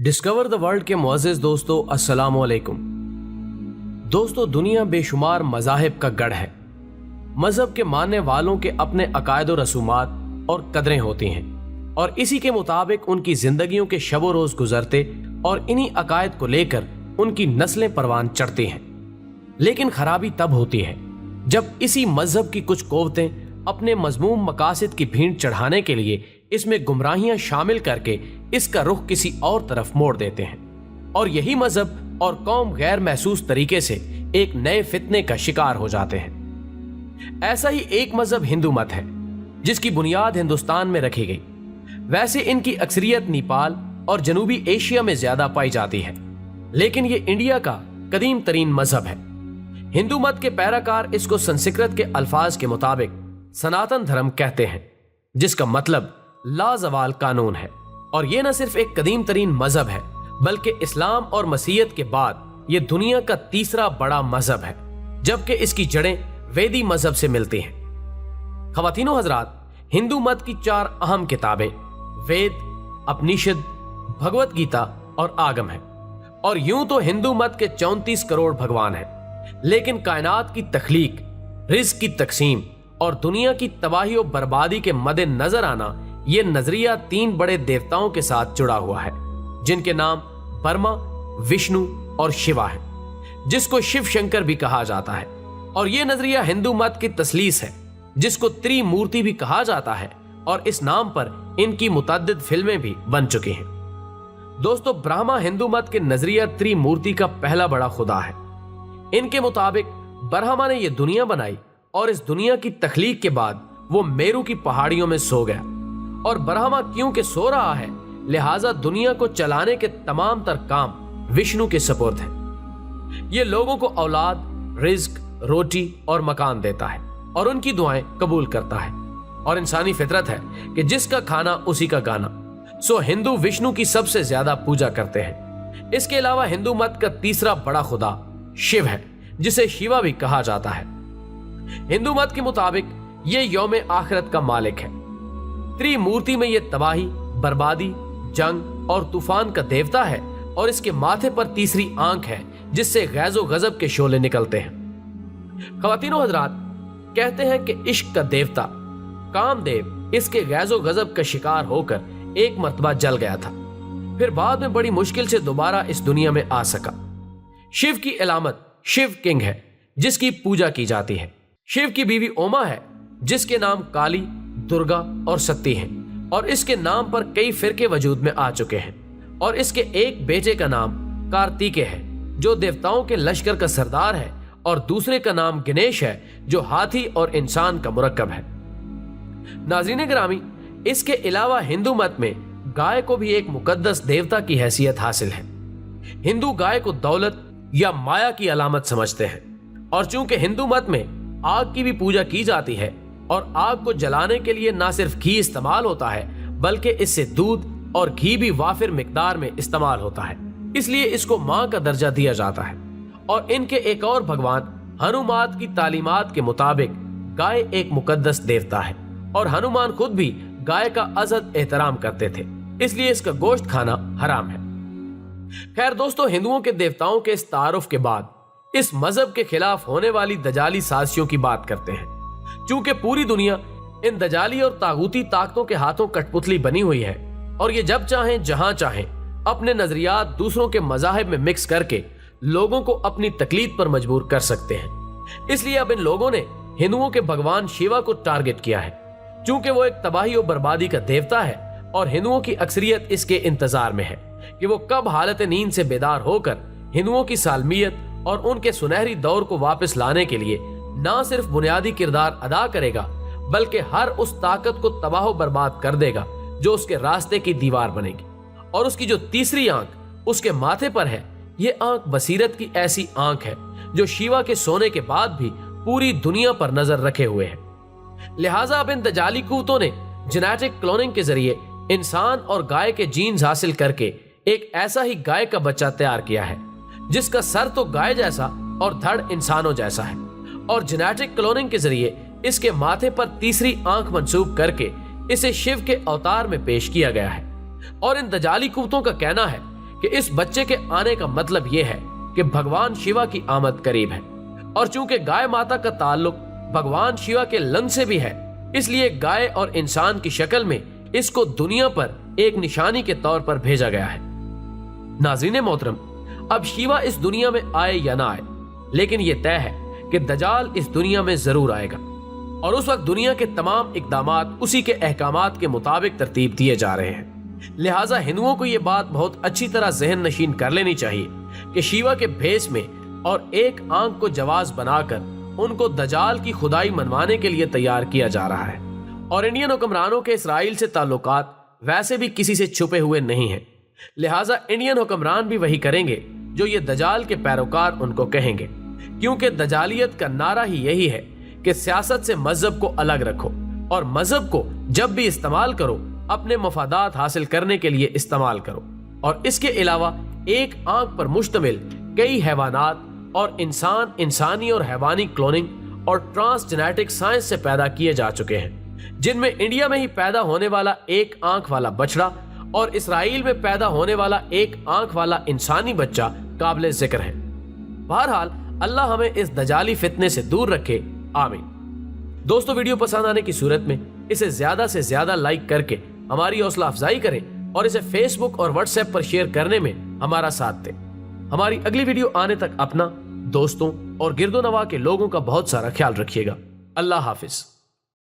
Discover the world के मुअज़्ज़िज़ दोस्तों, अस्सलामु अलैकुम। दोस्तों, दुनिया बेशुमार मज़ाहिब का गढ़ है। मज़हब के मानने वालों के अपने अकायद और रसूमात और कदरें होती हैं और इसी के मुताबिक उनकी ज़िंदगियों के शब रोज़ गुजरते और इन्हीं अकायद को लेकर उनकी नस्लें परवान चढ़ती हैं। लेकिन खराबी तब होती है जब इसी मज़हब की कुछ क़ुव्वतें अपने मज़मूम मकासद की भीड़ चढ़ाने के लिए इसमें गुमराहियां शामिल करके इसका रुख किसी और तरफ मोड़ देते हैं और यही मजहब और कौम गैर महसूस तरीके से एक नए फितने का शिकार हो जाते हैं। ऐसा ही एक मजहब हिंदू मत है जिसकी बुनियाद हिंदुस्तान में रखी गई। वैसे इनकी अक्सरियत नेपाल और जनूबी एशिया में ज्यादा पाई जाती है, लेकिन ये इंडिया का कदीम तरीन मजहब है। हिंदू मत के पैराकार इसको संस्कृत के अल्फाज के मुताबिक सनातन धर्म कहते हैं, जिसका मतलब लाजवाल कानून है। और ये न सिर्फ एक कदीम तरीन मजहब है बल्कि इस्लाम और मसीहत के बाद ये दुनिया का तीसरा बड़ा मजहब है, जबकि इसकी जड़ें वेदी मजहब से मिलती हैं। ख़वातीनो हजरात, हिंदू मत की 4 अहम किताबें वेद, उपनिषद, भगवत गीता और आगम है। और यूं तो हिंदू मत के 34 करोड़ भगवान हैं, लेकिन कायनात की तख्लीक, रिज़्क़ की तकसीम और दुनिया की तबाही और बर्बादी के मद्दे नजर आना ये नजरिया 3 बड़े देवताओं के साथ जुड़ा हुआ है, जिनके नाम ब्रह्मा, विष्णु और शिवा है, जिसको शिव शंकर भी कहा जाता है। और ये नजरिया हिंदू मत की तसलीस है, जिसको त्रिमूर्ति भी कहा जाता है, और इस नाम पर इनकी मुतअद्दिद फिल्में भी बन चुकी हैं। दोस्तों, ब्रह्मा हिंदू मत के नजरिया त्रिमूर्ति का पहला बड़ा खुदा है। इनके मुताबिक ब्रह्मा ने यह दुनिया बनाई और इस दुनिया की तख्लीक के बाद वो मेरू की पहाड़ियों में सो गया। और ब्रह्मा क्योंकि सो रहा है, लिहाजा दुनिया को चलाने के तमाम तर काम विष्णु के सपुर्द है। ये लोगों को औलाद, रिज्क, रोटी और मकान देता है और उनकी दुआएं कबूल करता है। और इंसानी फितरत है कि जिसका खाना उसी का गाना। सो हिंदू विष्णु की सबसे ज्यादा पूजा करते हैं। इसके अलावा हिंदू मत का तीसरा बड़ा खुदा शिव है, जिसे शिवा भी कहा जाता है। हिंदू मत के मुताबिक ये यौम आखिरत का मालिक है। त्रिमूर्ति में ये तबाही, बर्बादी, जंग और तूफान का देवता है और इसके माथे पर तीसरी आंख है, जिससे गैज़ो गजब के शोले निकलते हैं। ख़वातीनो हजरात, कहते हैं कि इश्क का देवता कामदेव इसके गैज़ो गजब का शिकार होकर एक मर्तबा जल गया था, फिर बाद में बड़ी मुश्किल से दोबारा इस दुनिया में आ सका। शिव की अलामत शिव किंग है, जिसकी पूजा की जाती है। शिव की बीवी ओमा है, जिसके नाम काली, दुर्गा और सती हैं, और इसके नाम पर कई फिरके वजूद में आ चुके हैं। और इसके एक बेटे का नाम कार्तिकेय है, जो देवताओं के लश्कर का सरदार है, और दूसरे का नाम गणेश है, जो हाथी और इंसान का मुरक्कब है। नाज़रीन गिरामी, इसके अलावा हिंदू मत में गाय को भी एक मुकद्दस देवता की हैसियत हासिल है। हिंदू गाय को दौलत या माया की अलामत समझते हैं। और चूंकि हिंदू मत में आग की भी पूजा की जाती है और आग को जलाने के लिए ना सिर्फ घी इस्तेमाल होता है, बल्कि इससे दूध और घी भी वाफिर मिकदार में इस्तेमाल होता है, इसलिए इसको मां का दर्जा दिया जाता है। और इनके एक और भगवान हनुमान की तालीमात के मुताबिक गाय एक मुकद्दस देवता है और हनुमान खुद भी गाय का अज़द एहतराम करते थे, इसलिए इसका गोश्त खाना हराम है। खैर दोस्तों, हिंदुओं के देवताओं के इस तारुफ के बाद इस मजहब के खिलाफ होने वाली दजाली साजिशों की बात करते हैं। चूंकि पूरी दुनिया इन दजाली और तागूती ताकतों के हाथों कठपुतली बनी हुई है और ये जब चाहें जहां चाहें अपने नजरियात दूसरों के मजाहिब में मिक्स करके लोगों को अपनी तकलीद पर मजबूर कर सकते हैं। इसलिए अब इन लोगों ने हिंदुओं के भगवान शिवा को टारगेट किया है, चूंकि वो एक तबाही और बर्बादी का देवता है और हिंदुओं की अक्सरियत इसके इंतजार में है कि वो कब हालत नींद से बेदार होकर हिंदुओं की सालमियत और उनके सुनहरी दौर को वापस लाने के लिए ना सिर्फ बुनियादी किरदार अदा करेगा, बल्कि हर उस ताकत को तबाह बर्बाद कर देगा जो उसके रास्ते की दीवार बनेगी। और उसकी जो तीसरी आंख उसके माथे पर है, ये आंख बसीरत की ऐसी आंख है जो शिवा के सोने के बाद भी पूरी दुनिया पर नजर रखे हुए है। लिहाजा अब इन दजाली कुव्वतों ने जेनेटिक क्लोनिंग के जरिए इंसान और गाय के जीन्स हासिल करके एक ऐसा ही गाय का बच्चा तैयार किया है, जिसका सर तो गाय जैसा और धड़ इंसानों जैसा है। और जेनेटिक क्लोनिंग के जरिए इसके माथे पर तीसरी आंख मंसूब करके इसे शिव के अवतार में पेश किया गया है। और इन दजाली कुव्वतों का कहना है کہ اس بچے کے آنے کا مطلب یہ ہے کہ بھگوان شیوا کی آمد قریب ہے، اور چونکہ گائے ماتا کا تعلق بھگوان شیوا کے لنگ سے بھی ہے، اس لیے گائے اور انسان کی شکل میں اس کو دنیا پر ایک نشانی کے طور پر بھیجا گیا ہے۔ ناظرین محترم، اب شیوا اس دنیا میں آئے یا نہ آئے، لیکن یہ طے ہے کہ دجال اس دنیا میں ضرور آئے گا، اور اس وقت دنیا کے تمام اقدامات اسی کے احکامات کے مطابق ترتیب دیے جا رہے ہیں۔ لہٰذا ہندوؤں کو یہ بات بہت اچھی طرح ذہن نشین کر لینی چاہیے کہ شیوا کے بھیس میں اور ایک آنکھ کو جواز بنا کر ان کو دجال کی خدائی منوانے کے لیے تیار کیا جا رہا ہے، اور انڈین حکمرانوں کے اسرائیل سے تعلقات ویسے بھی کسی سے چھپے ہوئے نہیں ہیں، لہٰذا انڈین حکمران بھی وہی کریں گے جو یہ دجال کے پیروکار ان کو کہیں گے، کیونکہ دجالیت کا نعرہ ہی یہی ہے کہ سیاست سے مذہب کو الگ رکھو، اور مذہب کو جب بھی استعمال کرو اپنے مفادات حاصل کرنے کے لیے استعمال کرو۔ اور اس کے علاوہ ایک آنکھ پر مشتمل کئی حیوانات اور انسانی اور حیوانی کلوننگ اور ٹرانس جینیٹک سائنس سے پیدا کیے جا چکے ہیں، جن میں انڈیا میں ہی پیدا ہونے والا ایک آنکھ والا بچڑا اور اسرائیل میں پیدا ہونے والا ایک آنکھ والا انسانی بچہ قابل ذکر ہے۔ بہرحال اللہ ہمیں اس دجالی فتنے سے دور رکھے، آمین۔ دوستو، ویڈیو پسند آنے کی صورت میں اسے زیادہ سے زیادہ لائک کر کے ہماری حوصلہ افزائی کریں، اور اسے فیس بک اور واٹس ایپ پر شیئر کرنے میں ہمارا ساتھ دیں۔ ہماری اگلی ویڈیو آنے تک اپنا، دوستوں اور گرد و نواح کے لوگوں کا بہت سارا خیال رکھیے گا۔ اللہ حافظ۔